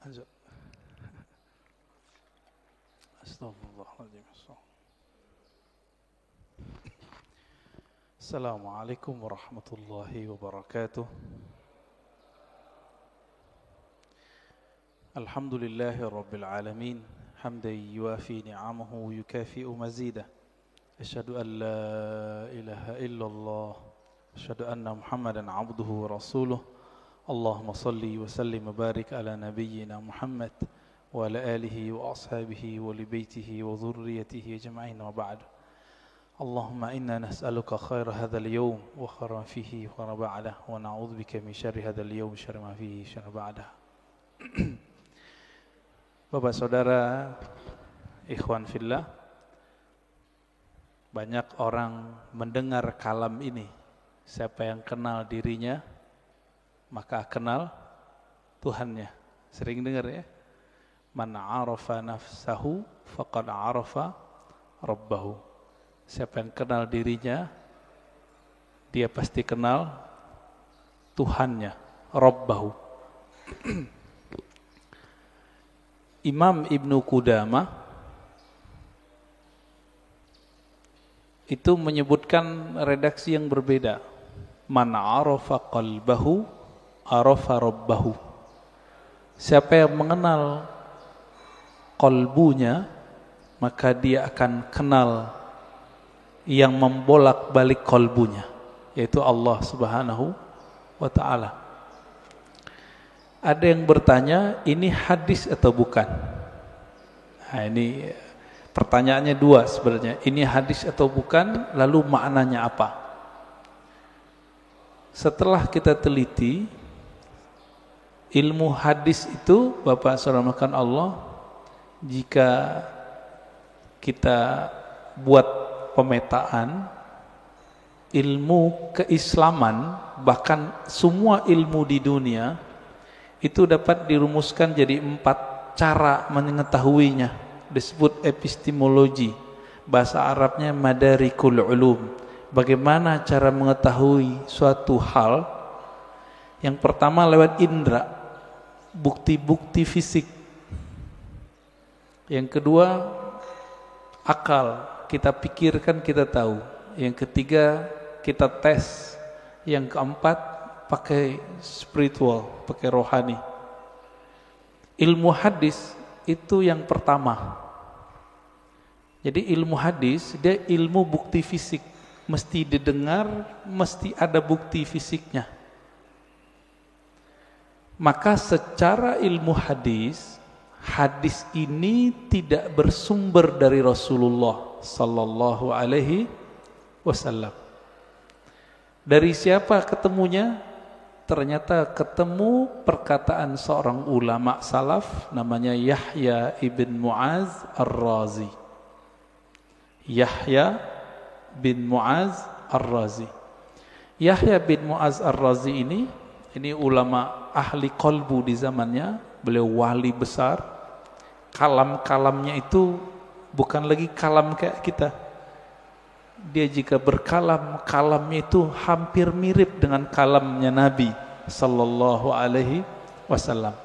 Astagfirullahaladzim. Assalamualaikum warahmatullahi wabarakatuh. Alhamdulillahi rabbil alamin. Hamdan yuafi ni'amahu yukafi'u mazidah. Asyhadu an la ilaha illallah. Asyhadu anna Muhammadan abduhu wa rasuluh. Allahumma salli wa sallim wa barik ala nabiyyina Muhammad wa ala alihi wa ashabihi wa li baitihi wa dhurriyyatihi ajma'in wa ba'du. Allahumma inna nas'aluka khaira hadzal yawm wa khairan fihi wa khairan ba'dah wa na'udzubika min syarri hadzal yawm syarri ma fihi syarri ba'dah. Bapak saudara, ikhwan fillah, banyak orang mendengar kalam ini. Siapa yang kenal dirinya, maka kenal Tuhannya. Sering dengar ya? Man 'arafa nafsahu faqad 'arafa rabbahu. Siapa yang kenal dirinya, dia pasti kenal Tuhannya, Rabbahu. Imam Ibnu Qudamah itu menyebutkan redaksi yang berbeda. Man 'arafa qalbahu arafa rabbahu. Siapa yang mengenal qalbunya, maka dia akan kenal yang membolak-balik qalbunya, yaitu Allah Subhanahu wa ta'ala. Ada yang bertanya, ini hadis atau bukan? Nah, ini pertanyaannya dua sebenarnya. Ini hadis atau bukan, lalu maknanya apa? Setelah kita teliti, ilmu hadis itu, Bapak saudara makan Allah, jika kita buat pemetaan, ilmu keislaman, bahkan semua ilmu di dunia, itu dapat dirumuskan jadi 4 cara mengetahuinya. Disebut epistemologi. Bahasa Arabnya madarikul ulum. Bagaimana cara mengetahui suatu hal? Yang pertama lewat indera, bukti-bukti fisik. Yang kedua, akal, kita pikirkan, kita tahu. Yang ketiga, kita tes. Yang keempat, pakai spiritual, pakai rohani. Ilmu hadis itu yang pertama. Jadi ilmu hadis, dia ilmu bukti fisik. Mesti didengar, mesti ada bukti fisiknya. Maka secara ilmu hadis, hadis ini tidak bersumber dari Rasulullah sallallahu alaihi wasallam. Dari siapa ketemunya? Ternyata ketemu perkataan seorang ulama salaf namanya Yahya ibn Mu'az ar-Razi. Yahya bin Mu'az ar-Razi. Yahya bin Mu'az ar-Razi ini ulama ahli qalbu di zamannya. Beliau wali besar. Kalam-kalamnya itu bukan lagi kalam kayak kita. Dia jika berkalam, kalamnya itu hampir mirip dengan kalamnya Nabi sallallahu alaihi wasallam.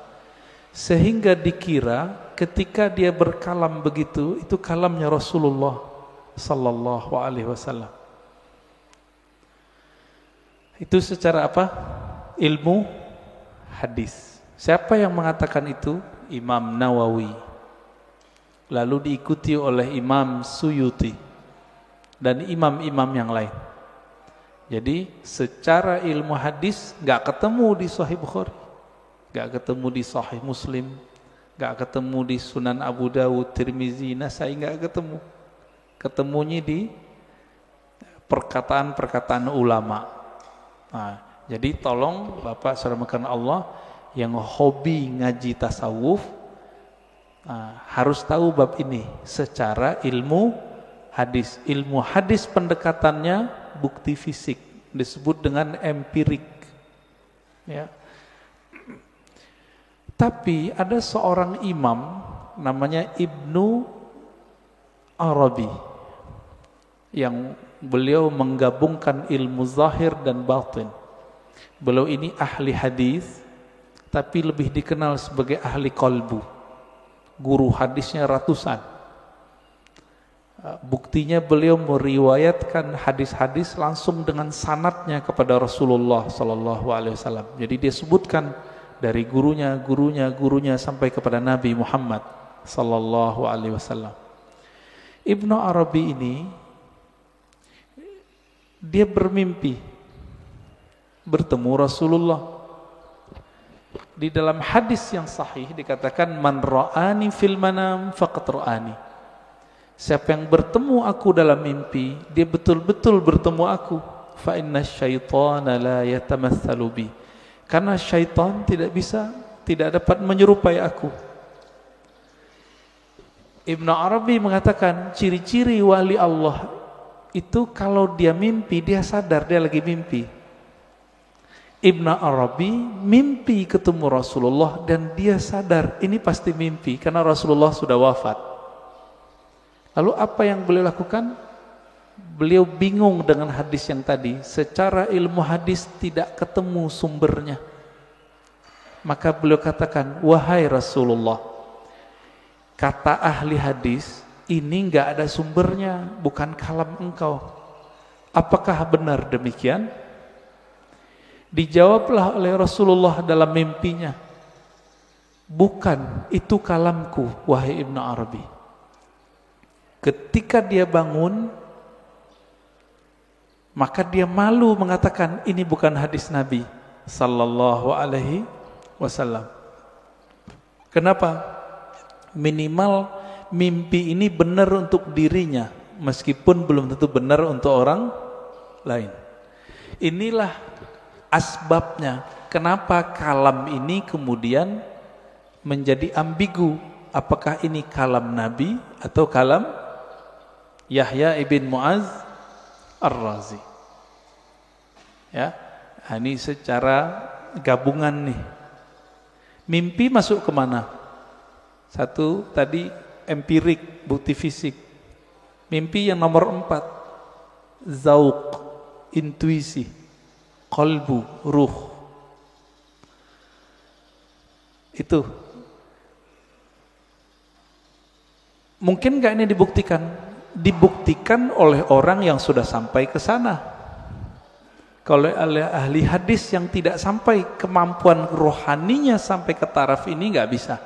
Sehingga dikira ketika dia berkalam begitu, itu kalamnya Rasulullah sallallahu alaihi wasallam. Itu secara apa? Ilmu hadis. Siapa yang mengatakan itu? Imam Nawawi. Lalu diikuti oleh Imam Suyuti dan imam-imam yang lain. Jadi secara ilmu hadis nggak ketemu di Sahih Bukhari, nggak ketemu di Sahih Muslim, nggak ketemu di Sunan Abu Dawud, Tirmizi, Nasai, nggak ketemu. Ketemunya di perkataan-perkataan ulama. Nah, jadi tolong Bapak saudara makan Allah yang hobi ngaji tasawuf, harus tahu bab ini secara ilmu hadis. Ilmu hadis pendekatannya bukti fisik, disebut dengan empirik. Ya. Tapi ada seorang imam namanya Ibnu Arabi yang beliau menggabungkan ilmu zahir dan batin. Beliau ini ahli hadis, tapi lebih dikenal sebagai ahli qalbu. Guru hadisnya ratusan. Buktinya beliau meriwayatkan hadis-hadis langsung dengan sanadnya kepada Rasulullah sallallahu alaihi wasallam. Jadi dia sebutkan dari gurunya sampai kepada Nabi Muhammad sallallahu alaihi wasallam. Ibnu Arabi ini dia bermimpi bertemu Rasulullah. Di dalam hadis yang sahih dikatakan man ra'ani fil manam faqad ra'ani. Siapa yang bertemu aku dalam mimpi, dia betul-betul bertemu aku. Fa inna syaitana la yatamatsalu bi. Karena syaitan tidak dapat menyerupai aku. Ibnu Arabi mengatakan ciri-ciri wali Allah itu kalau dia mimpi, dia sadar dia lagi mimpi. Ibnu Arabi mimpi ketemu Rasulullah dan dia sadar ini pasti mimpi karena Rasulullah sudah wafat. Lalu apa yang beliau lakukan? Beliau bingung dengan hadis yang tadi. Secara ilmu hadis tidak ketemu sumbernya. Maka beliau katakan, wahai Rasulullah, kata ahli hadis ini enggak ada sumbernya, bukan kalam engkau. Apakah benar demikian? Dijawablah oleh Rasulullah dalam mimpinya, bukan, itu kalamku wahai Ibnu Arabi. Ketika dia bangun, maka dia malu mengatakan ini bukan hadis Nabi sallallahu alaihi wasallam. Kenapa? Minimal mimpi ini benar untuk dirinya, meskipun belum tentu benar untuk orang lain. Inilah asbabnya kenapa kalam ini kemudian menjadi ambigu. Apakah ini kalam Nabi atau kalam Yahya ibn Mu'az Ar-Razi? Ya, ini secara gabungan nih. Mimpi masuk kemana? Satu tadi empirik, bukti fisik. Mimpi yang nomor 4, zauq, intuisi, qalbu, ruh. Itu mungkin gak ini dibuktikan? Dibuktikan oleh orang yang sudah sampai ke sana. Kalau oleh ahli hadis yang tidak sampai, kemampuan rohaninya sampai ke taraf ini nggak bisa.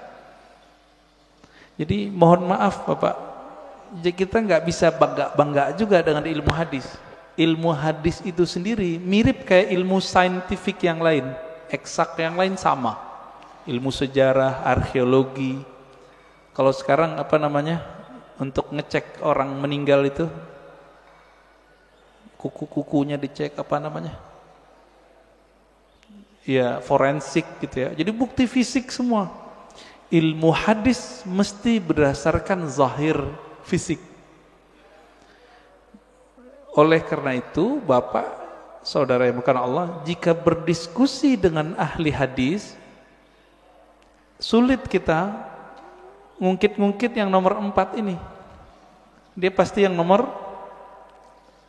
Jadi mohon maaf Bapak, kita nggak bisa bangga juga dengan ilmu hadis. Ilmu hadis itu sendiri mirip kayak ilmu saintifik yang lain, eksak yang lain sama. Ilmu sejarah, arkeologi. Kalau sekarang apa namanya? Untuk ngecek orang meninggal itu, kuku-kukunya dicek apa namanya? Ya forensik gitu ya. Jadi bukti fisik semua. Ilmu hadis mesti berdasarkan zahir fisik. Oleh karena itu, Bapak, saudara yang bukan Allah, jika berdiskusi dengan ahli hadis, sulit kita ngungkit-ngungkit yang nomor 4 ini. Dia pasti yang nomor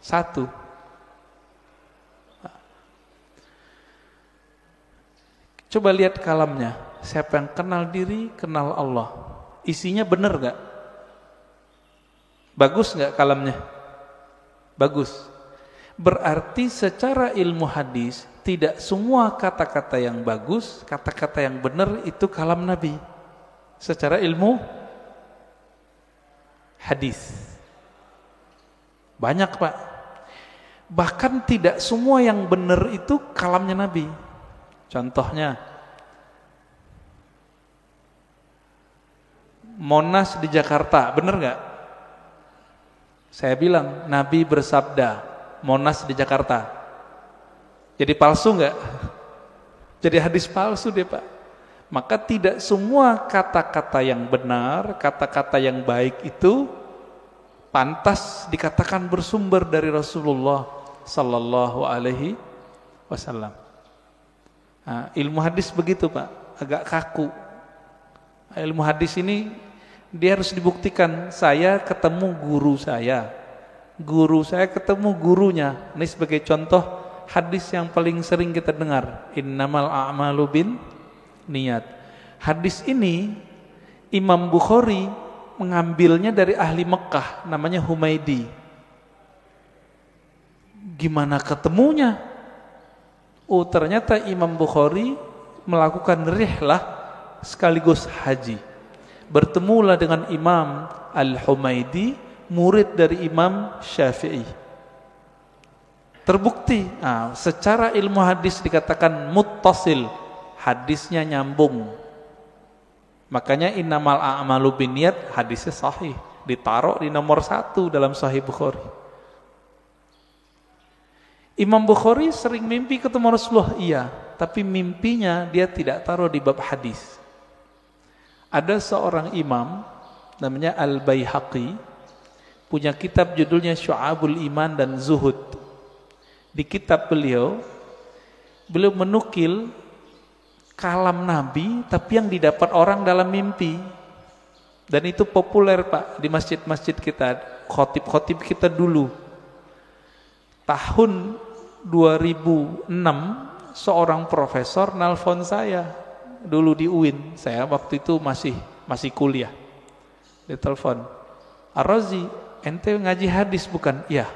1. Coba lihat kalamnya. Siapa yang kenal diri, kenal Allah. Isinya benar gak? Bagus gak kalamnya? Bagus. Berarti secara ilmu hadis, tidak semua kata-kata yang bagus, kata-kata yang benar itu kalam Nabi. Secara ilmu hadis banyak Pak. Bahkan tidak semua yang benar itu kalamnya Nabi. Contohnya Monas di Jakarta, benar gak? Saya bilang Nabi bersabda Monas di Jakarta. Jadi palsu gak? Jadi hadis palsu dia Pak. Maka tidak semua kata-kata yang benar, kata-kata yang baik itu pantas dikatakan bersumber dari Rasulullah sallallahu alaihi wasallam. Nah, ilmu hadis begitu Pak, agak kaku. Ilmu hadis ini dia harus dibuktikan. Saya ketemu guru saya ketemu gurunya. Ini sebagai contoh hadis yang paling sering kita dengar. Innamal a'malu bin niat. Hadis ini Imam Bukhari mengambilnya dari ahli Mekah, namanya Humaidi. Gimana ketemunya? Oh, ternyata Imam Bukhari melakukan rihlah sekaligus haji. Bertemulah dengan Imam Al-Humaidi, murid dari Imam Syafi'i. Terbukti, secara ilmu hadis dikatakan muttasil, hadisnya nyambung. Makanya innamal a'malu binniyat, hadisnya sahih, ditaruh di nomor 1 dalam Sahih Bukhari. Imam Bukhari sering mimpi ketemu Rasulullah, iya, tapi mimpinya dia tidak taruh di bab hadis. Ada seorang imam namanya Al-Baihaqi, punya kitab judulnya Syu'abul Iman dan Zuhud. Di kitab beliau menukil kalam Nabi tapi yang didapat orang dalam mimpi. Dan itu populer Pak di masjid-masjid kita, khotib-khotib kita dulu. Tahun 2006 seorang profesor nelfon saya dulu di UIN. Saya waktu itu masih kuliah. Dia telepon, "Ar-Razi, ente ngaji hadis bukan?" "Iya.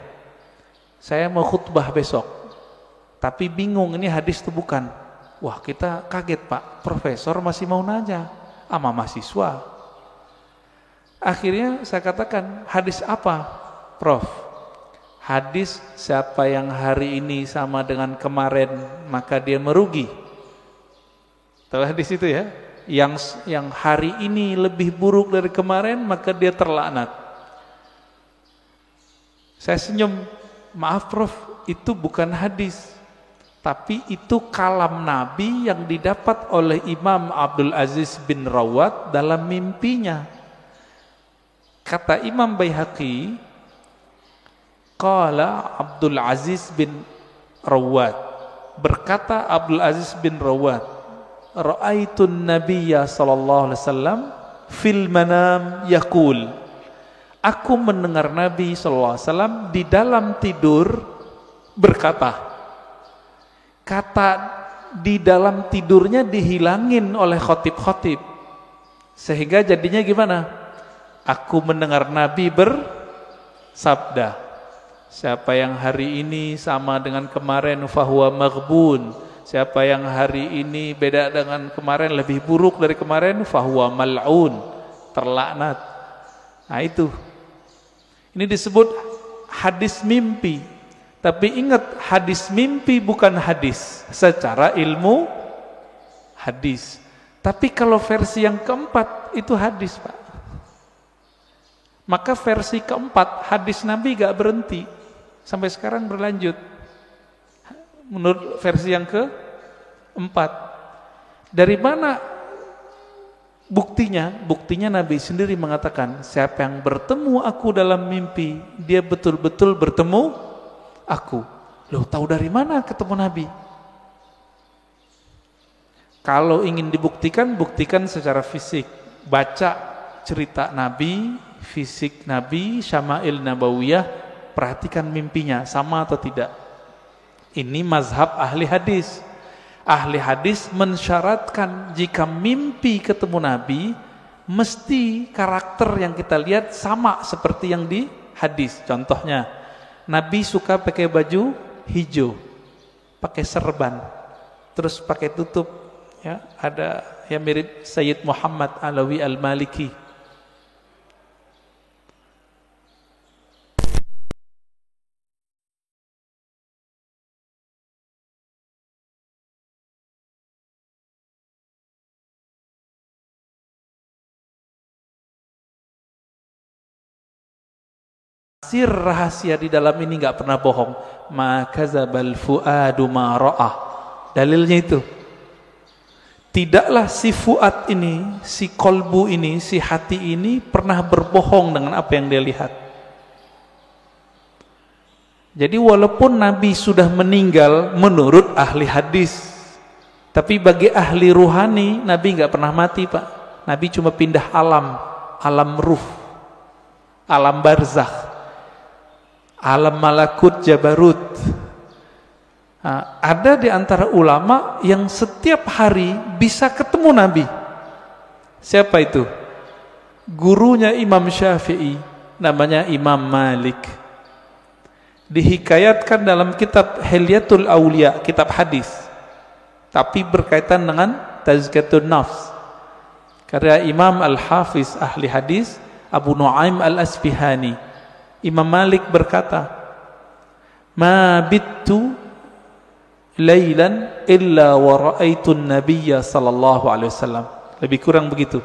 Saya mau khutbah besok. Tapi bingung ini hadis itu bukan." Wah, kita kaget Pak, profesor masih mau nanya sama mahasiswa. Akhirnya saya katakan, "Hadis apa, Prof?" "Hadis siapa yang hari ini sama dengan kemarin maka dia merugi." Tahu hadis itu ya? Yang hari ini lebih buruk dari kemarin maka dia terlaknat. Saya senyum, "Maaf Prof, itu bukan hadis. Tapi itu kalam Nabi yang didapat oleh Imam Abdul Aziz bin Rawat dalam mimpinya." Kata Imam Baihaqi, qala Abdul Aziz bin Rawat, berkata Abdul Aziz bin Rawat, "Ra'aitun Nabiyya sallallahu alaihi wasallam fil manam yaqul." Aku mendengar Nabi sallallahu alaihi wasallam di dalam tidur berkata. Kata di dalam tidurnya dihilangin oleh khotib-khotib. Sehingga jadinya gimana? Aku mendengar Nabi bersabda, "Siapa yang hari ini sama dengan kemarin fahuwa maghbun." Siapa yang hari ini beda dengan kemarin, lebih buruk dari kemarin, fahuwa mal'un, terlaknat. Nah itu. Ini disebut hadis mimpi. Tapi ingat, hadis mimpi bukan hadis secara ilmu hadis. Tapi kalau versi yang keempat itu hadis Pak. Maka versi keempat hadis Nabi gak berhenti. Sampai sekarang berlanjut. Menurut versi yang keempat. Dari mana buktinya? Buktinya Nabi sendiri mengatakan, siapa yang bertemu aku dalam mimpi, dia betul-betul bertemu aku. Loh, tahu dari mana ketemu Nabi? Kalau ingin dibuktikan, buktikan secara fisik. Baca cerita Nabi, fisik Nabi, Syama'il Nabawiyah, perhatikan mimpinya, sama atau tidak. Ini mazhab ahli hadis. Ahli hadis mensyaratkan jika mimpi ketemu Nabi, mesti karakter yang kita lihat sama seperti yang di hadis. Contohnya, Nabi suka pakai baju hijau, pakai serban, terus pakai tutup, ya, ada yang mirip Sayyid Muhammad Alawi Al-Maliki. Sir rahasia di dalam ini nggak pernah bohong. Ma kadzabal fuadu ma ra'ah. Dalilnya itu. Tidaklah si fuad ini, si kolbu ini, si hati ini pernah berbohong dengan apa yang dia lihat. Jadi walaupun Nabi sudah meninggal menurut ahli hadis, tapi bagi ahli ruhani Nabi nggak pernah mati Pak. Nabi cuma pindah alam ruh, alam barzakh, alam malakut jabarut. Ada di antara ulama yang setiap hari bisa ketemu Nabi. Siapa itu? Gurunya Imam Syafi'i, namanya Imam Malik. Dihikayatkan dalam kitab Hilyatul Aulia, kitab hadis, tapi berkaitan dengan Tazkiyatun Nafs. Karya Imam Al-Hafiz ahli hadis Abu Nu'aim Al-Asfihani. Imam Malik berkata, "Ma bittu lailan illa wa ra'aitun nabiyya sallallahu alaihi wasallam." Lebih kurang begitu.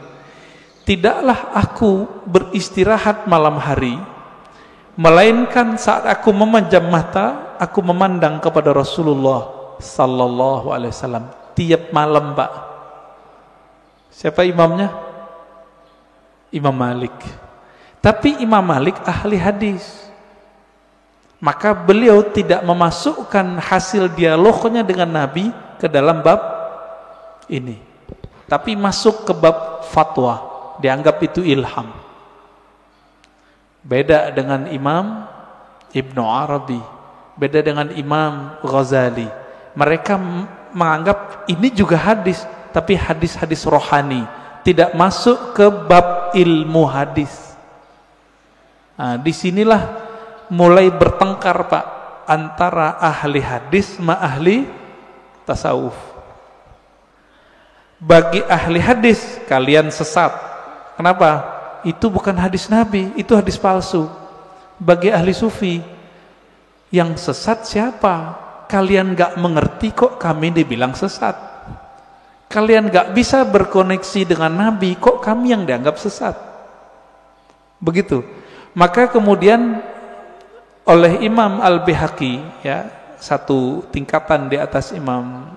Tidaklah aku beristirahat malam hari, melainkan saat aku memejam mata, aku memandang kepada Rasulullah sallallahu alaihi wasallam tiap malam, Pak. Siapa imamnya? Imam Malik. Tapi Imam Malik ahli hadis. Maka beliau tidak memasukkan hasil dialognya dengan Nabi ke dalam bab ini. Tapi masuk ke bab fatwa, dianggap itu ilham. Beda dengan Imam Ibnu Arabi, beda dengan Imam Ghazali. Mereka menganggap ini juga hadis, tapi hadis-hadis rohani, tidak masuk ke bab ilmu hadis. Disinilah mulai bertengkar, Pak, antara ahli hadis sama ahli tasawuf. Bagi ahli hadis, kalian sesat. Kenapa? Itu bukan hadis Nabi, itu hadis palsu. Bagi ahli sufi, yang sesat siapa? Kalian gak mengerti kok kami dibilang sesat. Kalian gak bisa berkoneksi dengan Nabi, kok kami yang dianggap sesat. Begitu. Maka kemudian oleh Imam Al-Bihaqi, ya, satu tingkatan di atas Imam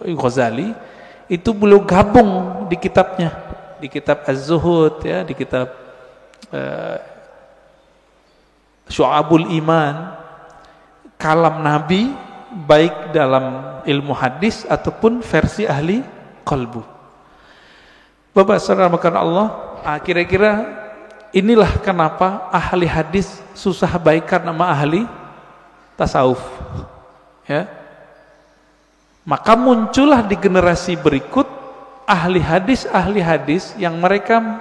Ghazali, itu beliau gabung di kitabnya, di kitab Az-Zuhud, ya, di kitab Syu'abul Iman, kalam Nabi baik dalam ilmu hadis ataupun versi ahli qalbu. Bapak saudara makan Allah, kira-kira inilah kenapa ahli hadis susah baikan sama ahli tasawuf, ya. Maka muncullah di generasi berikut ahli hadis yang mereka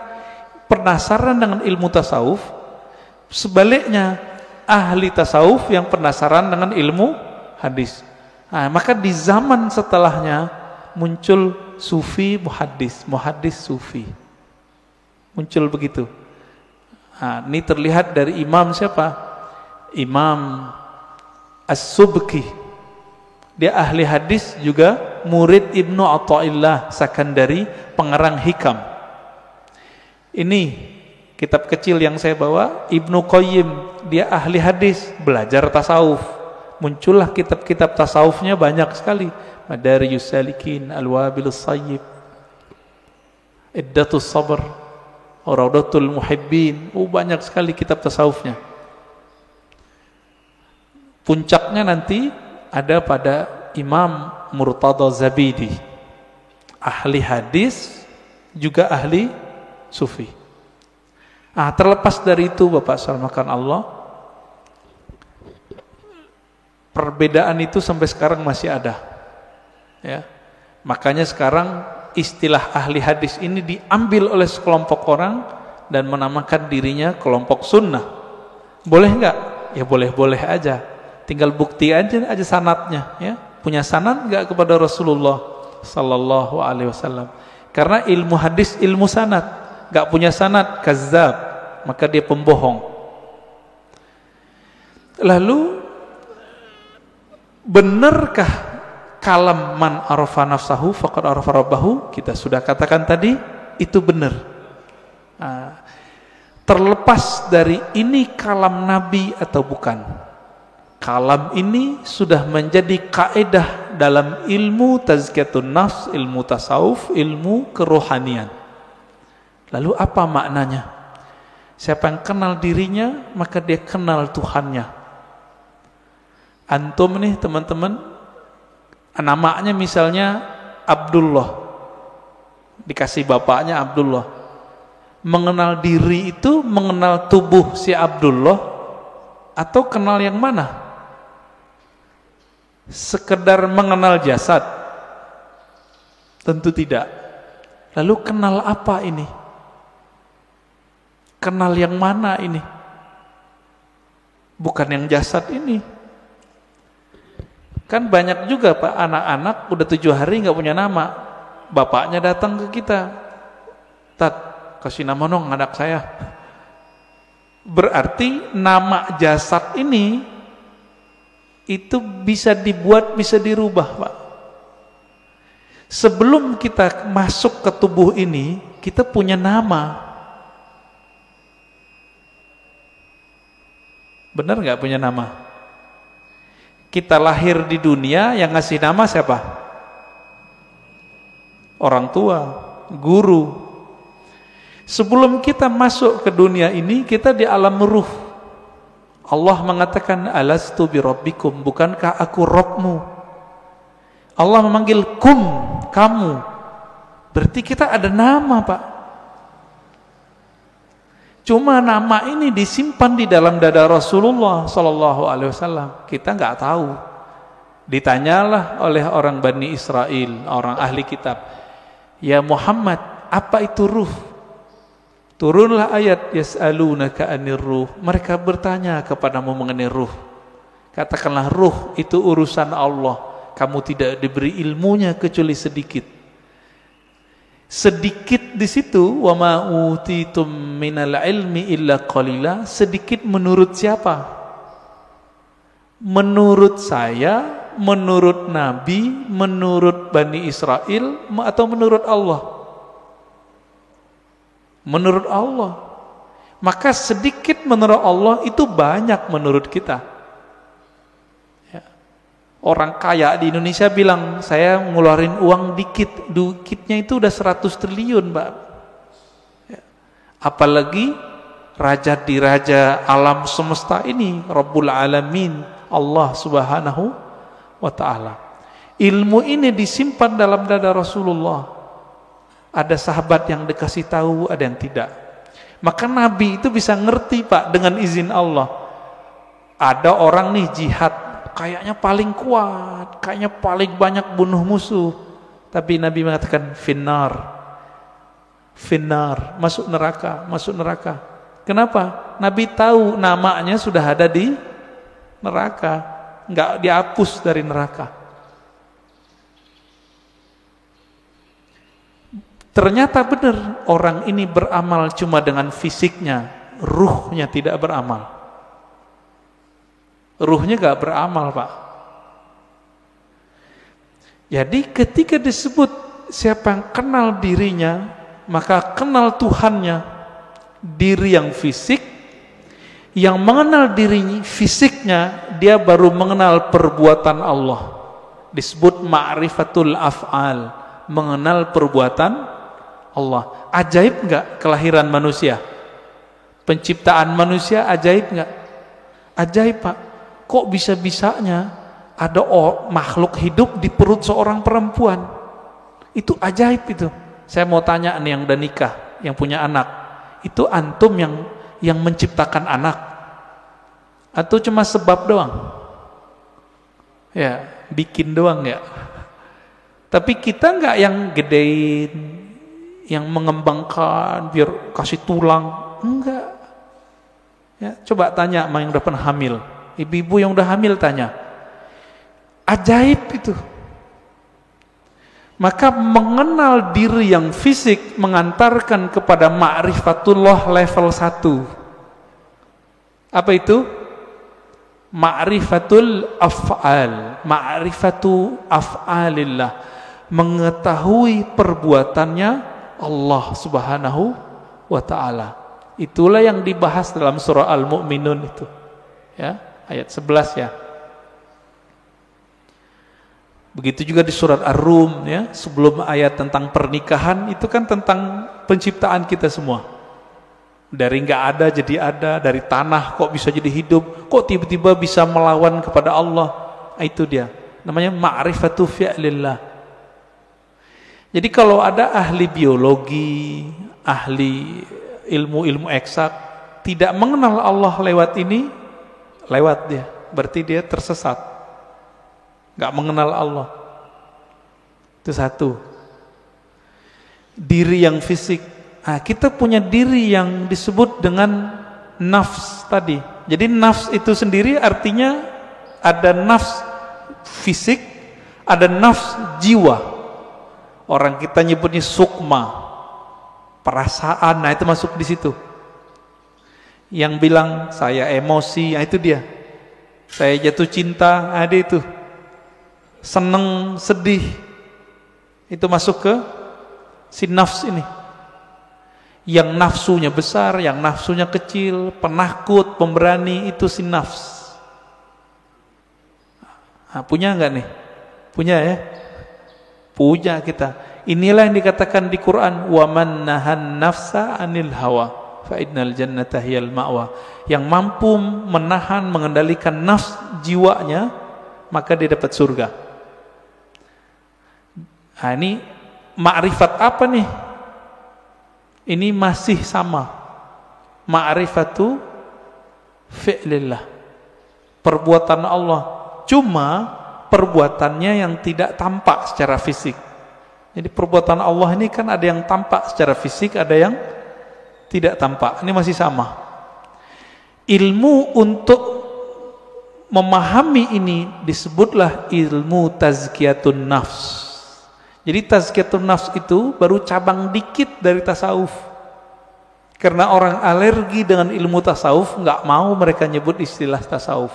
penasaran dengan ilmu tasawuf. Sebaliknya ahli tasawuf yang penasaran dengan ilmu hadis. Maka di zaman setelahnya muncul sufi muhaddis, muhaddis sufi. Muncul begitu. Ini terlihat dari imam siapa? Imam As-Subki. Dia ahli hadis juga murid Ibnu Athaillah Sakandari, pengarang Hikam. Ini kitab kecil yang saya bawa, Ibnu Qayyim, dia ahli hadis, belajar tasawuf. Muncullah kitab-kitab tasawufnya banyak sekali. Madarijus Salikin, Al-Wabilus Sayyib, Iddatus Sabr, Raudatul Muhibbin. Banyak sekali kitab tasawufnya. Puncaknya nanti ada pada Imam Murtada Zabidi, ahli hadis juga ahli sufi. Terlepas dari itu, Bapak sarmakan Allah, perbedaan itu sampai sekarang masih ada, ya. Makanya sekarang istilah ahli hadis ini diambil oleh sekelompok orang dan menamakan dirinya kelompok sunnah. Boleh nggak? Ya boleh-boleh aja. Tinggal bukti aja sanadnya, ya. Punya sanad nggak kepada Rasulullah sallallahu alaihi wasallam? Karena ilmu hadis ilmu sanad. Nggak punya sanad, kazzab, maka dia pembohong. Lalu benarkah kalam man arafa nafsahu faqad arafa rabbahu? Kita sudah katakan tadi, itu benar. Terlepas dari ini kalam Nabi atau bukan, kalam ini sudah menjadi kaidah dalam ilmu tazkiyatun nafs, ilmu tasawuf, ilmu kerohanian. Lalu apa maknanya? Siapa yang kenal dirinya, maka dia kenal Tuhannya. Antum nih teman-teman, namanya misalnya Abdullah, dikasih bapaknya Abdullah. Mengenal diri itu mengenal tubuh si Abdullah atau kenal yang mana? Sekedar mengenal jasad? Tentu tidak. Lalu kenal apa ini? Kenal yang mana ini? Bukan yang jasad ini. Kan banyak juga Pak, anak-anak udah 7 hari nggak punya nama. Bapaknya datang ke kita, Tat, kasih nama dong anak saya. Berarti nama jasad ini itu bisa dibuat, bisa dirubah Pak. Sebelum kita masuk ke tubuh ini, kita punya nama. Benar nggak punya nama? Kita lahir di dunia, yang ngasih nama siapa? Orang tua, guru. Sebelum kita masuk ke dunia ini, kita di alam ruh. Allah mengatakan, alastu birabbikum, bukankah aku Rabbmu? Allah memanggil kum, kamu. Berarti kita ada nama Pak. Cuma nama ini disimpan di dalam dada Rasulullah Sallallahu Alaihi Wasallam. Kita nggak tahu. Ditanyalah oleh orang Bani Israel, orang ahli kitab, ya Muhammad, apa itu ruh? Turunlah ayat yas'alunaka 'anir ruh. Mereka bertanya kepadamu mengenai ruh. Katakanlah ruh itu urusan Allah. Kamu tidak diberi ilmunya kecuali sedikit. Sedikit di situ, wa ma utitum minal ilmi illa qalila. Sedikit menurut siapa? Menurut saya, menurut Nabi, menurut Bani Israel, atau menurut Allah? Menurut Allah. Maka sedikit menurut Allah itu banyak menurut kita. Orang kaya di Indonesia bilang, saya ngeluarin uang dikit, dikitnya itu udah 100 triliun Mbak. Apalagi raja di raja alam semesta ini, Rabbul Alamin, Allah Subhanahu wa Ta'ala. Ilmu ini disimpan dalam dada Rasulullah. Ada sahabat yang dikasih tahu, ada yang tidak. Maka Nabi itu bisa ngerti Pak, dengan izin Allah. Ada orang nih jihad, kayaknya paling kuat, kayaknya paling banyak bunuh musuh, tapi Nabi mengatakan finnar, finnar, masuk neraka, masuk neraka. Kenapa? Nabi tahu namanya sudah ada di neraka, nggak dihapus dari neraka. Ternyata benar, orang ini beramal cuma dengan fisiknya, ruhnya tidak beramal. Ruhnya gak beramal Pak. Jadi ketika disebut siapa yang kenal dirinya, maka kenal Tuhannya. Diri yang fisik, yang mengenal diri fisiknya, dia baru mengenal perbuatan Allah. Disebut ma'rifatul af'al, mengenal perbuatan Allah. Ajaib gak kelahiran manusia? Penciptaan manusia ajaib gak? Ajaib Pak. Kok bisa-bisanya ada makhluk hidup di perut seorang perempuan? Itu ajaib itu. Saya mau tanya nih yang udah nikah, yang punya anak, itu antum yang menciptakan anak? Atau cuma sebab doang? Ya, bikin doang ya. Tapi kita nggak yang gedein, yang mengembangkan biar kasih tulang, enggak. Ya, coba tanya sama yang udah pernah hamil. Ibu-ibu yang udah hamil tanya. Ajaib itu. Maka mengenal diri yang fisik mengantarkan kepada ma'rifatullah level 1. Apa itu? Ma'rifatul af'al, ma'rifatu af'alillah, mengetahui perbuatannya Allah Subhanahu wa Ta'ala. Itulah yang dibahas dalam surah Al-Mu'minun itu, ya, ayat 11 ya. Begitu juga di surat Ar-Rum ya, sebelum ayat tentang pernikahan itu kan tentang penciptaan kita semua. Dari nggak ada jadi ada, dari tanah kok bisa jadi hidup, kok tiba-tiba bisa melawan kepada Allah. Itu dia, namanya ma'rifatu fi'lillah. Jadi kalau ada ahli biologi, ahli ilmu-ilmu eksak tidak mengenal Allah lewat ini, lewat dia, berarti dia tersesat. nggak mengenal Allah. Itu satu. Diri yang fisik. Nah, kita punya diri yang disebut dengan nafs tadi. Jadi nafs itu sendiri artinya ada nafs fisik, ada nafs jiwa. Orang kita nyebutnya sukma, perasaan. Nah, itu masuk di situ. Yang bilang saya emosi, nah itu dia. Saya jatuh cinta, ada itu. Seneng, sedih, itu masuk ke si nafs ini. Yang nafsunya besar, yang nafsunya kecil, penakut, pemberani, itu si nafs. Nah, punya enggak nih? Punya ya? Punya kita. Inilah yang dikatakan di Quran, wa man nahan nafsa anil hawa fa innal jannata hiyal ma'wa. Yang mampu menahan, mengendalikan nafs jiwanya, maka dia dapat surga. Nah, ini ma'rifat apa nih? Ini masih sama. Ma'rifatu fi'lillah. Perbuatan Allah. Cuma perbuatannya yang tidak tampak secara fisik. Jadi perbuatan Allah ini kan ada yang tampak secara fisik, ada yang tidak tampak. Ini masih sama. Ilmu untuk memahami ini disebutlah ilmu tazkiyatun nafs. Jadi tazkiyatun nafs itu baru cabang dikit dari tasawuf. Karena orang alergi dengan ilmu tasawuf, nggak mau mereka nyebut istilah tasawuf.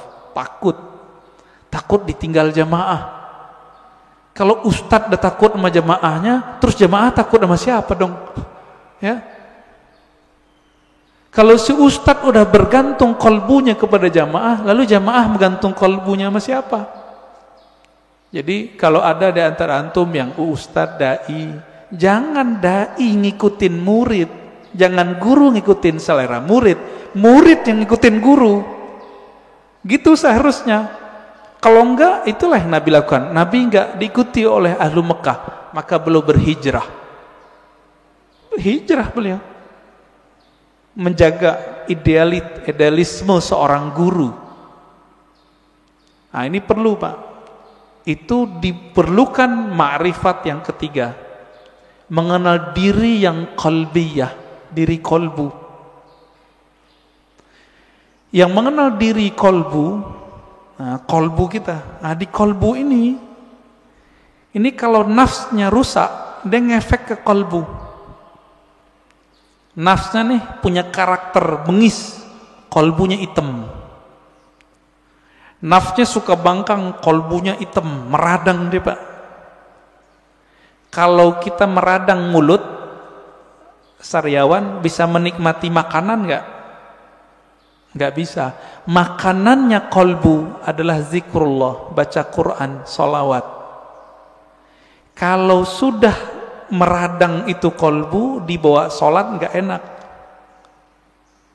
Takut ditinggal jamaah. Kalau ustadz udah takut sama jamaahnya, terus jamaah takut sama siapa dong? Ya. Kalau si ustadz udah bergantung kolbunya kepada jamaah, lalu jamaah menggantung kolbunya sama siapa? Jadi kalau ada di antara antum yang ustadz, dai, jangan dai ngikutin murid, jangan guru ngikutin selera murid, murid yang ngikutin guru. Gitu seharusnya. Kalau enggak, itulah yang Nabi lakukan. Nabi enggak diikuti oleh ahlu Mekah, maka beliau berhijrah. Berhijrah beliau. Menjaga idealisme seorang guru. Nah, ini perlu, Pak. Itu diperlukan ma'rifat yang ketiga, mengenal diri yang qalbiyah, diri kolbu. Yang mengenal diri kolbu, nah, kolbu kita, nah, di kolbu ini kalau nafsnya rusak, dia ngefek ke kolbu. Nafsnya nih punya karakter bengis, kolbunya hitam. Nafsnya suka bangkang, kolbunya hitam, meradang dia, Pak. Kalau kita meradang mulut, sariawan bisa menikmati makanan enggak? Enggak bisa. Makanannya kolbu adalah zikrullah, baca Quran, sholawat. Kalau sudah meradang itu kolbu, dibawa sholat enggak enak.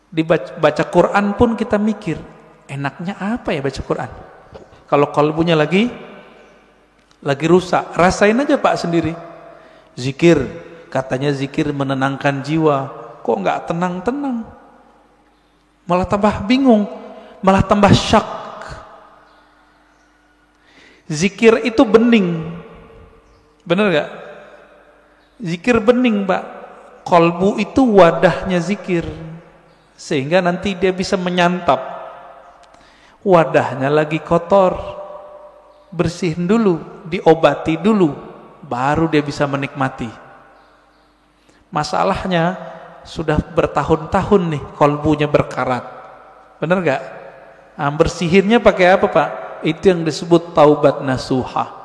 Dibaca Quran pun kita mikir, enaknya apa ya baca Quran? Kalau kolbunya lagi rusak, rasain aja Pak sendiri. Zikir, katanya zikir menenangkan jiwa, kok enggak tenang-tenang? Malah tambah bingung, malah tambah syak. Zikir itu bening, bener gak? Zikir bening, Pak. Kolbu itu wadahnya zikir, sehingga nanti dia bisa menyantap. Wadahnya lagi kotor, bersihin dulu, diobati dulu, baru dia bisa menikmati. Masalahnya sudah bertahun-tahun nih kolbunya berkarat, bener gak? Nah, bersihinnya pakai apa, Pak? Itu yang disebut taubat nasuha.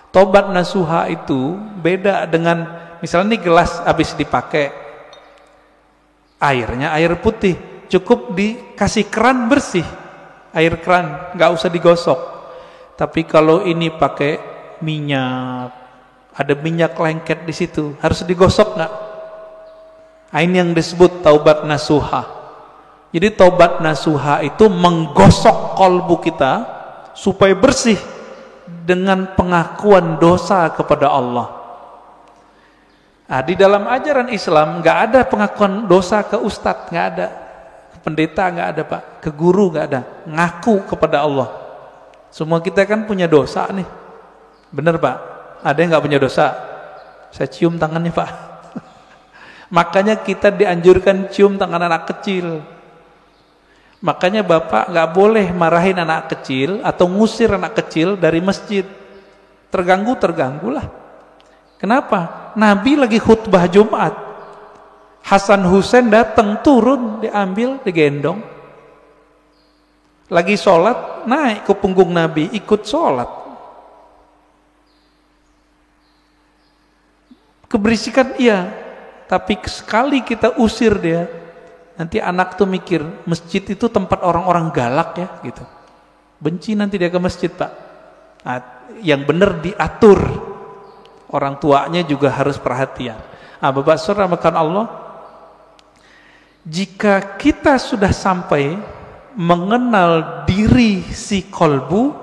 Taubat nasuha itu beda dengan, misalnya nih gelas habis dipakai, airnya air putih, cukup dikasih keran bersih, air keran, nggak usah digosok. Tapi kalau ini pakai minyak, ada minyak lengket di situ, harus digosok nggak? Ini yang disebut taubat nasuha. Jadi taubat nasuha itu menggosok kolbu kita supaya bersih dengan pengakuan dosa kepada Allah. Nah, di dalam ajaran Islam nggak ada pengakuan dosa ke ustadz, nggak ada, ke pendeta nggak ada, Pak, ke guru nggak ada. Ngaku kepada Allah. Semua kita kan punya dosa nih. Bener Pak? Ada yang nggak punya dosa? Saya cium tangannya Pak. Makanya kita dianjurkan cium tangan anak kecil. Makanya Bapak nggak boleh marahin anak kecil atau ngusir anak kecil dari masjid. Terganggulah. Kenapa? Nabi lagi khutbah Jumat. Hasan Husain datang, turun, diambil, digendong. Lagi sholat, naik ke punggung Nabi, ikut sholat. Keberisikan iya, tapi sekali kita usir dia, nanti anak tuh mikir masjid itu tempat orang-orang galak ya gitu. Benci nanti dia ke masjid Pak. Nah, yang benar diatur. Orang tuanya juga harus perhatian. Nah, Bapak Saudara makan Allah, jika kita sudah sampai mengenal diri si kolbu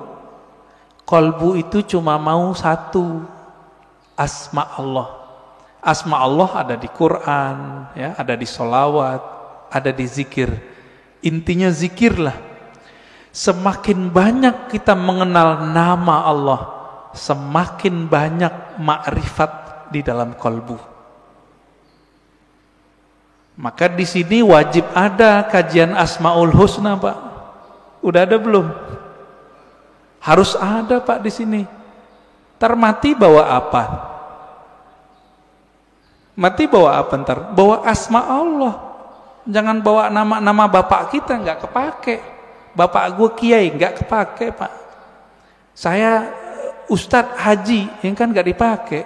itu cuma mau satu, asma Allah. Asma Allah ada di Quran, ya, ada di sholawat, ada di zikir. Intinya zikirlah. Semakin banyak kita mengenal nama Allah, semakin banyak makrifat di dalam kolbu. Maka di sini wajib ada kajian Asmaul Husna Pak. Udah ada belum? Harus ada Pak di sini. Mati bawa apa? Mati bawa apa ntar? Bawa asma Allah. Jangan bawa nama-nama bapak kita, nggak kepake. Bapak gue kiai, nggak kepake Pak. Saya Ustadz Haji, yang kan nggak dipakai.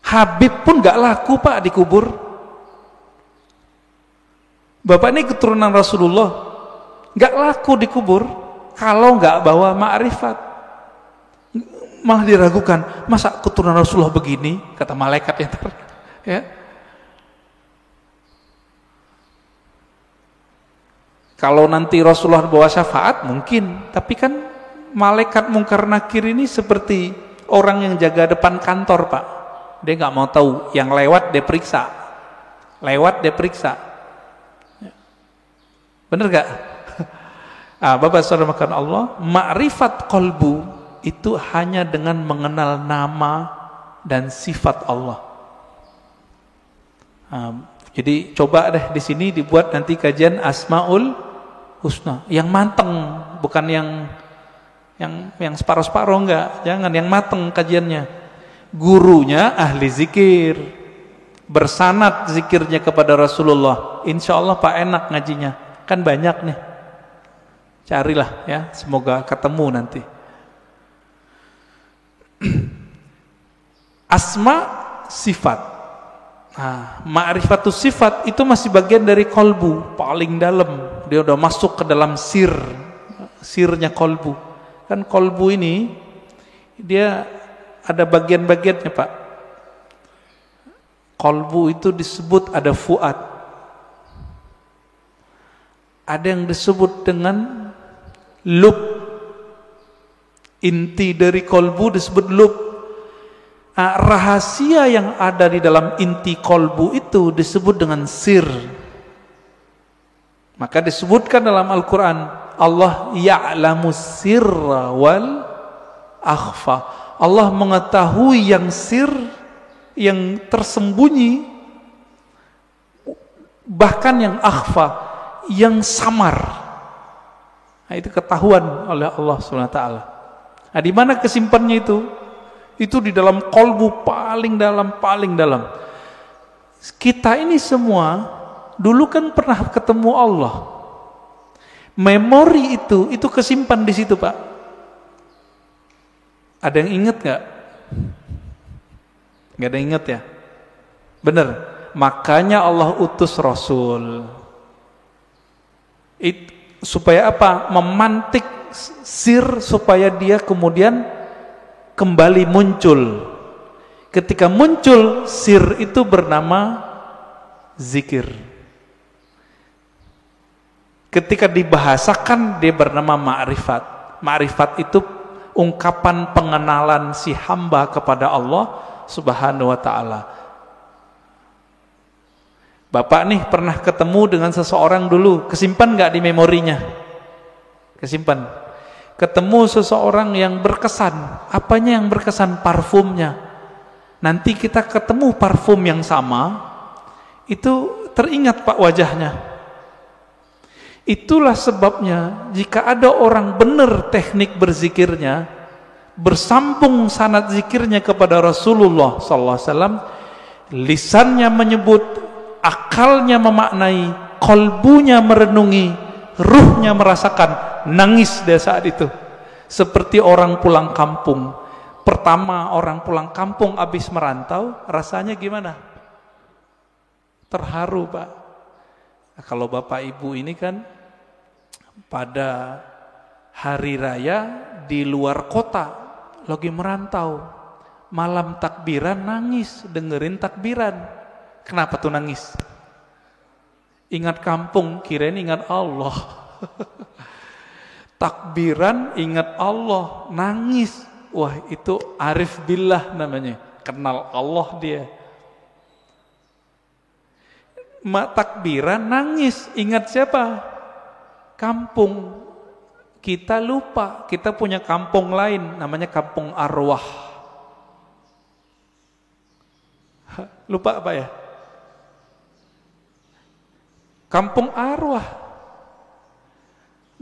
Habib pun nggak laku Pak dikubur. Bapak ini keturunan Rasulullah, nggak laku dikubur kalau nggak bawa ma'rifat. Malah diragukan, masa keturunan Rasulullah begini, kata malaikat ya. Kalau nanti Rasulullah bawa syafaat mungkin, tapi kan malaikat Mungkar Nakir ini seperti orang yang jaga depan kantor Pak. Dia nggak mau tahu, yang lewat dia periksa, bener gak? Bapak Saudara makan Allah, ma'rifat qalbu itu hanya dengan mengenal nama dan sifat Allah. Jadi coba deh di sini dibuat nanti kajian Asmaul Husna yang mateng, bukan yang separuh-separuh, enggak. Jangan, yang mateng kajiannya. Gurunya ahli zikir, bersanad zikirnya kepada Rasulullah. Insya Allah Pak enak ngajinya, kan banyak nih. Carilah ya, semoga ketemu nanti. Asma sifat. Nah, ma'rifatus sifat itu masih bagian dari kolbu, paling dalam. Dia udah masuk ke dalam sirnya kolbu. Kan kolbu ini dia ada bagian-bagiannya Pak. Kolbu itu disebut ada fuad. Ada yang disebut dengan lub. Inti dari kolbu disebut lub. Rahasia yang ada di dalam inti kolbu itu disebut dengan sir. Maka disebutkan dalam Al-Quran, Allah ya'lamu sirra wal akhfa. Allah mengetahui yang sir, yang tersembunyi, bahkan yang akhfa, yang samar. Nah, itu ketahuan oleh Allah SWT. Nah, di mana kesimpannya itu? Itu di dalam kolbu paling dalam. Kita ini semua dulu kan pernah ketemu Allah. Memori itu kesimpan di situ Pak. Ada yang ingat nggak? Nggak ada yang ingat ya? Bener. Makanya Allah utus Rasul. Supaya apa? Memantik sir supaya dia kemudian kembali muncul. Ketika muncul sir itu bernama zikir. Ketika dibahasakan dia bernama ma'rifat. Ma'rifat itu ungkapan pengenalan si hamba kepada Allah Subhanahu wa ta'ala. Bapak nih pernah ketemu dengan seseorang dulu, kesimpan gak di memorinya? Kesimpan. ketemu seseorang yang berkesan. Apanya yang berkesan? Parfumnya. Nanti kita ketemu parfum yang sama, itu teringat Pak wajahnya. Itulah sebabnya jika ada orang benar teknik berzikirnya, bersambung sanad zikirnya kepada Rasulullah SAW, lisannya menyebut, akalnya memaknai, kolbunya merenungi, ruhnya merasakan, nangis dia saat itu. Seperti orang pulang kampung. Pertama orang pulang kampung habis merantau, rasanya gimana? Terharu Pak. Nah, kalau Bapak Ibu ini kan pada hari raya di luar kota, lagi merantau, malam takbiran nangis, dengerin takbiran. Kenapa tuh nangis? Ingat kampung, kirain ingat Allah. Takbiran ingat Allah, nangis. Wah, itu arif billah namanya, kenal Allah dia. Takbiran nangis, ingat siapa? Kampung. Kita lupa, kita punya kampung lain, namanya kampung arwah. Lupa apa ya? Kampung arwah.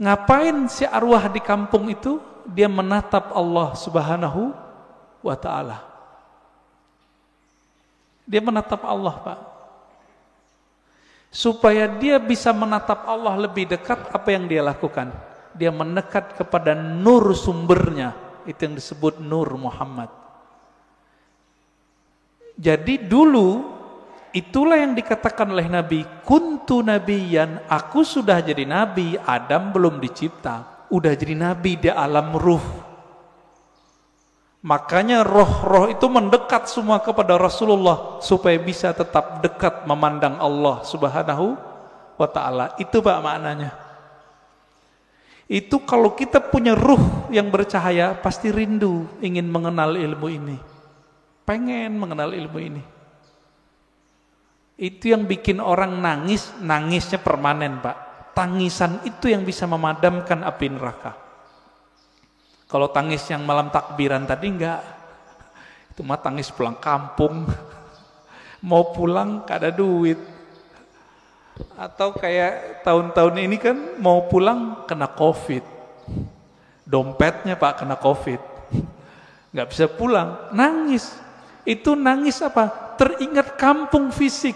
Ngapain si arwah di kampung itu? Dia menatap Allah Subhanahu wa ta'ala. Dia menatap Allah Pak. Supaya dia bisa menatap Allah lebih dekat, apa yang dia lakukan? Dia mendekat kepada nur sumbernya. Itu yang disebut nur Muhammad. Jadi dulu itulah yang dikatakan oleh Nabi, kuntu nabiyan, aku sudah jadi nabi, Adam belum dicipta, udah jadi nabi di alam ruh. Makanya roh-roh itu mendekat semua kepada Rasulullah supaya bisa tetap dekat memandang Allah Subhanahu wa ta'ala. Itu Pak maknanya. Itu kalau kita punya ruh yang bercahaya, pasti rindu ingin mengenal ilmu ini. Pengen mengenal ilmu ini. Itu yang bikin orang nangis, nangisnya permanen Pak. Tangisan itu yang bisa memadamkan api neraka. Kalau tangis yang malam takbiran tadi enggak. Itu mah tangis pulang kampung. Mau pulang gak ada duit. Atau kayak tahun-tahun ini kan mau pulang kena Covid. Dompetnya Pak kena Covid. Gak bisa pulang, nangis. Itu nangis apa? Teringat kampung fisik.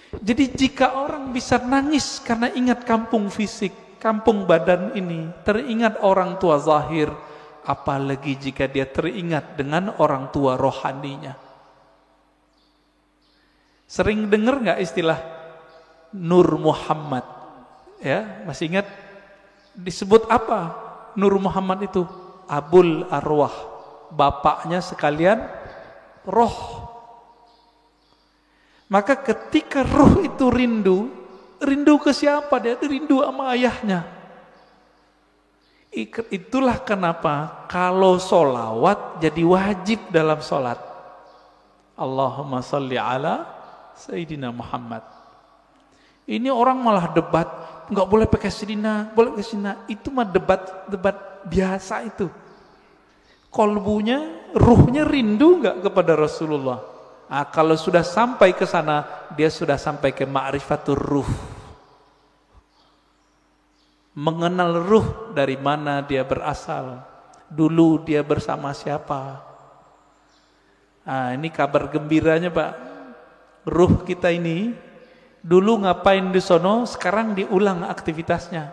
Jadi jika orang bisa nangis karena ingat kampung fisik, kampung badan ini, teringat orang tua zahir, apalagi jika dia teringat dengan orang tua rohaninya. Sering dengar nggak istilah Nur Muhammad? Ya, masih ingat disebut apa? Nur Muhammad itu Abul Arwah, bapaknya sekalian roh. Maka ketika ruh itu rindu ke siapa? Dia rindu sama ayahnya. Itulah kenapa kalau solawat jadi wajib dalam solat. Allahumma salli ala Sayyidina Muhammad. Ini orang malah debat, nggak boleh pakai Sayyidina, boleh pakai Sayyidina. Itu mah debat biasa itu. Kolbunya, ruhnya rindu nggak kepada Rasulullah? Nah, kalau sudah sampai ke sana, dia sudah sampai ke ma'rifatur ruh. Mengenal ruh dari mana dia berasal. Dulu dia bersama siapa. Nah, ini kabar gembiranya Pak. Ruh kita ini, dulu ngapain di sono, sekarang diulang aktivitasnya.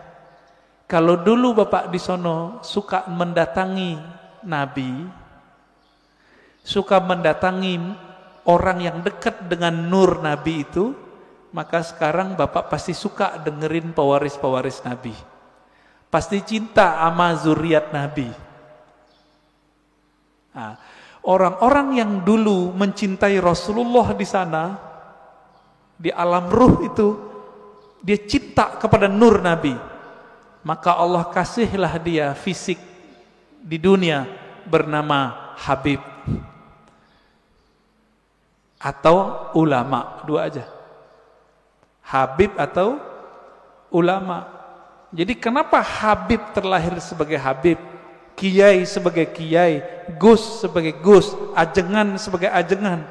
Kalau dulu Bapak di sono suka mendatangi Nabi, suka mendatangi orang yang dekat dengan nur Nabi itu, maka sekarang Bapak pasti suka dengerin pewaris-pewaris Nabi. Pasti cinta sama zuriat Nabi. Nah, orang-orang yang dulu mencintai Rasulullah di sana, di alam ruh itu, dia cinta kepada nur Nabi. Maka Allah kasihlah dia fisik di dunia bernama Habib. Atau ulama, dua aja. Habib atau ulama. Jadi kenapa Habib terlahir sebagai Habib, Kiai sebagai Kiai, Gus sebagai Gus, Ajengan sebagai Ajengan?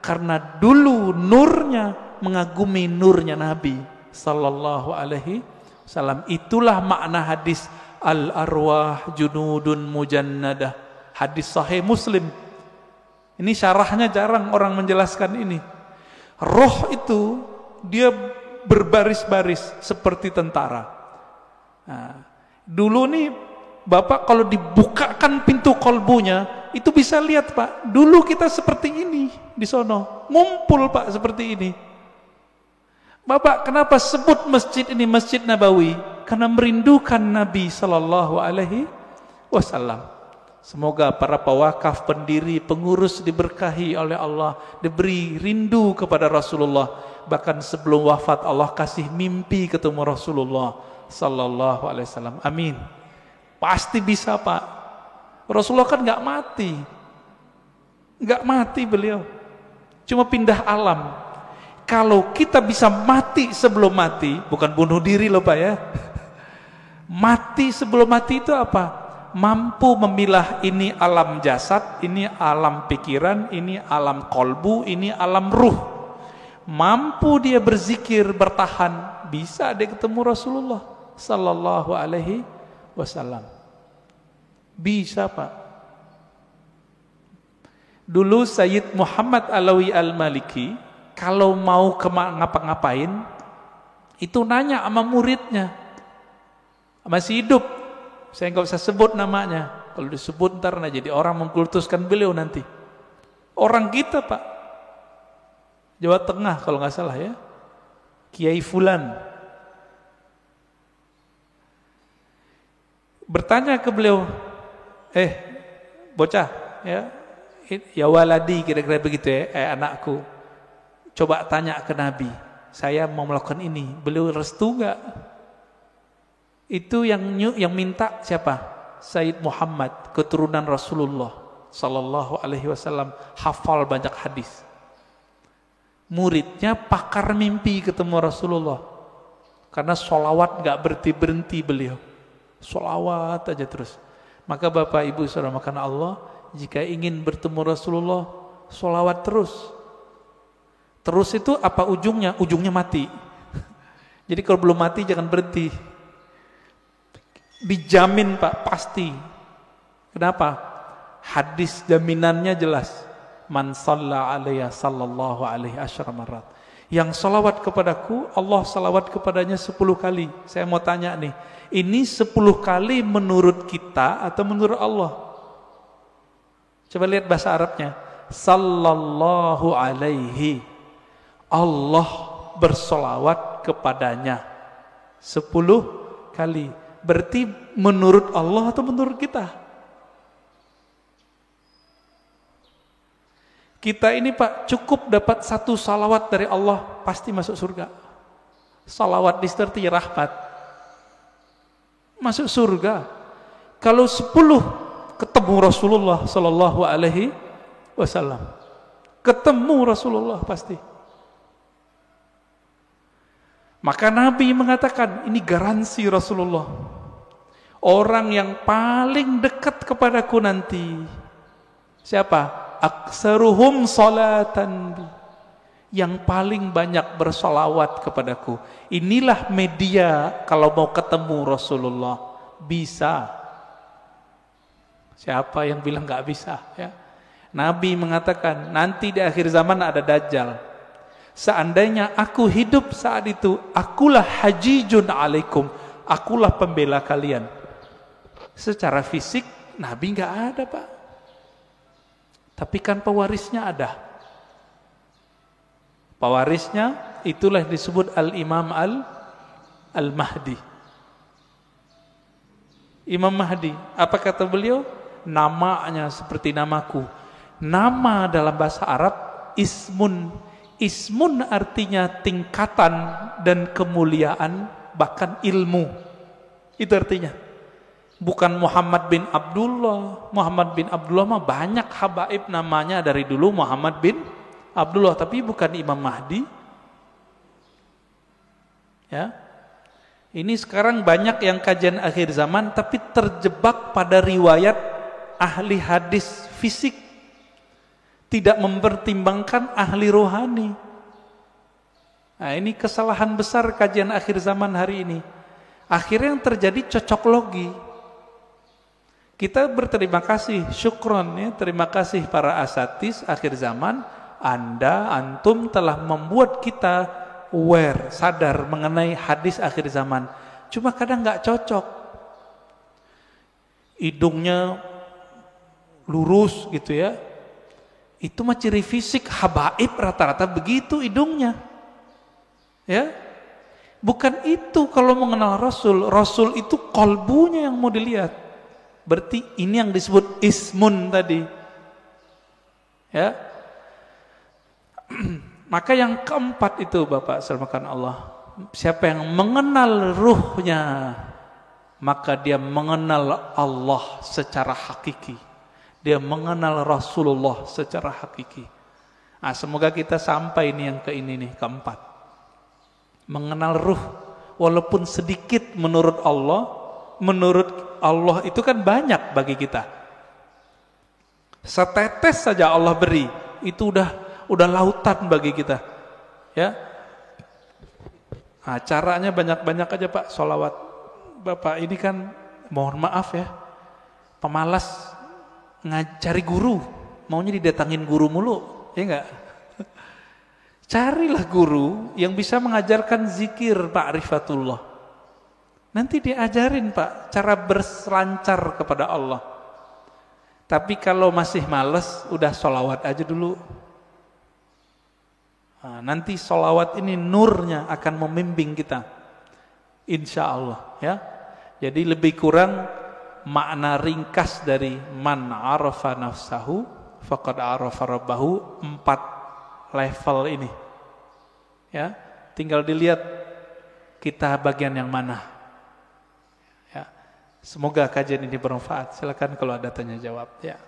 Karena dulu nurnya mengagumi nurnya Nabi sallallahu alaihi wasallam. Itulah makna hadis al-arwah junudun mujannadah, hadis sahih Muslim. Ini syarahnya jarang orang menjelaskan ini. Roh itu dia berbaris-baris seperti tentara. Nah, dulu nih Bapak kalau dibukakan pintu kolbunya, itu bisa lihat Pak, dulu kita seperti ini di sono, ngumpul Pak seperti ini. Bapak kenapa sebut masjid ini Masjid Nabawi? Karena merindukan Nabi sallallahu alaihi wasallam. Semoga para pewakaf, pendiri, pengurus diberkahi oleh Allah, diberi rindu kepada Rasulullah. Bahkan sebelum wafat Allah kasih mimpi ketemu Rasulullah sallallahu alaihi wasallam. Amin. Pasti bisa Pak. Rasulullah kan nggak mati beliau, cuma pindah alam. Kalau kita bisa mati sebelum mati, bukan bunuh diri loh Pak ya. Mati sebelum mati itu apa? Mampu memilah ini alam jasad, ini alam pikiran, ini alam kolbu, ini alam ruh. Mampu dia berzikir, bertahan, bisa dia ketemu Rasulullah sallallahu alaihi wasallam. Bisa Pak. Dulu Sayyid Muhammad Alawi Al-Maliki kalau mau ngapa-ngapain itu nanya sama muridnya, masih hidup, saya nggak usah sebut namanya, kalau disebut ntar jadi orang mengkultuskan beliau nanti. Orang kita Pak, Jawa Tengah kalau nggak salah ya, Kiai Fulan, bertanya ke beliau, bocah ya waladi, kira-kira begitu ya, anakku, coba tanya ke Nabi, saya mau melakukan ini, beliau restu enggak? Itu yang minta siapa? Sayyid Muhammad, keturunan Rasulullah sallallahu alaihi wasallam, hafal banyak hadis. Muridnya pakar mimpi ketemu Rasulullah. Karena sholawat enggak berhenti-berhenti beliau. Sholawat aja terus. Maka Bapak Ibu saudara makan Allah, jika ingin bertemu Rasulullah, sholawat terus. Terus itu apa ujungnya? Ujungnya mati. Jadi kalau belum mati jangan berhenti. Dijamin Pak, pasti. Kenapa? Hadis jaminannya jelas. Man shalla alayya sallallahu alaihi asyara marat. Yang salawat kepadaku, Allah salawat kepadanya 10 kali. Saya mau tanya nih, ini 10 kali menurut kita atau menurut Allah? Coba lihat bahasa Arabnya. Sallallahu alaihi. Allah bersolawat kepadanya 10 kali. Berarti menurut Allah atau menurut kita? Kita ini Pak cukup dapat 1 salawat dari Allah pasti masuk surga. Salawat disertai rahmat, masuk surga. Kalau 10 ketemu Rasulullah sallallahu alaihi wasallam, ketemu Rasulullah pasti. Maka Nabi mengatakan, ini garansi Rasulullah, orang yang paling dekat kepadaku nanti siapa? Aksaruhum salatan, yang paling banyak bersolawat kepadaku. Inilah media kalau mau ketemu Rasulullah. Bisa. Siapa yang bilang gak bisa ya? Nabi mengatakan nanti di akhir zaman ada Dajjal. Seandainya aku hidup saat itu, akulah hajijun alaikum, akulah pembela kalian. Secara fisik Nabi gak ada Pak, tapi kan pewarisnya ada. Pewarisnya itulah disebut Al-Imam Al-Mahdi. Imam Mahdi, apa kata beliau? Namanya seperti namaku. Nama dalam bahasa Arab ismun. Ismun artinya tingkatan dan kemuliaan, bahkan ilmu. Itu artinya. Bukan Muhammad bin Abdullah. Muhammad bin Abdullah mah banyak habaib namanya dari dulu Muhammad bin Abdullah, tapi bukan Imam Mahdi. Ya. Ini sekarang banyak yang kajian akhir zaman tapi terjebak pada riwayat ahli hadis fisik, tidak mempertimbangkan ahli rohani. Nah, ini kesalahan besar kajian akhir zaman hari ini. Akhirnya yang terjadi cocok logi. Kita berterima kasih, syukron ya, terima kasih para asatis akhir zaman, antum telah membuat kita aware, sadar mengenai hadis akhir zaman. Cuma kadang nggak cocok. Hidungnya lurus gitu ya. Itu mah ciri fisik habaib, rata-rata begitu hidungnya. Ya. Bukan itu kalau mengenal Rasul. Rasul itu kolbunya yang mau dilihat. Berarti ini yang disebut ismun tadi. Ya. Maka yang keempat itu Bapak selamatkan Allah, siapa yang mengenal ruhnya, maka dia mengenal Allah secara hakiki. Dia mengenal Rasulullah secara hakiki. Nah, semoga kita sampai yang ini nih, keempat. Mengenal ruh, walaupun sedikit menurut Allah itu kan banyak bagi kita. Setetes saja Allah beri, itu udah lautan bagi kita, ya. Nah, caranya banyak-banyak aja Pak, sholawat. Bapak ini kan mohon maaf ya, pemalas ngajari guru, maunya didatangin guru mulu, ya enggak? Carilah guru yang bisa mengajarkan zikir ma'rifatullah. Nanti diajarin Pak cara berselancar kepada Allah. Tapi kalau masih males, udah sholawat aja dulu. Nah, nanti sholawat ini nurnya akan membimbing kita, insya Allah ya. Jadi lebih kurang makna ringkas dari man arafa nafsahu faqad arafa rabbahu, 4 level ini ya. Tinggal dilihat kita bagian yang mana ya. Semoga kajian ini bermanfaat. Silakan kalau ada tanya jawab ya.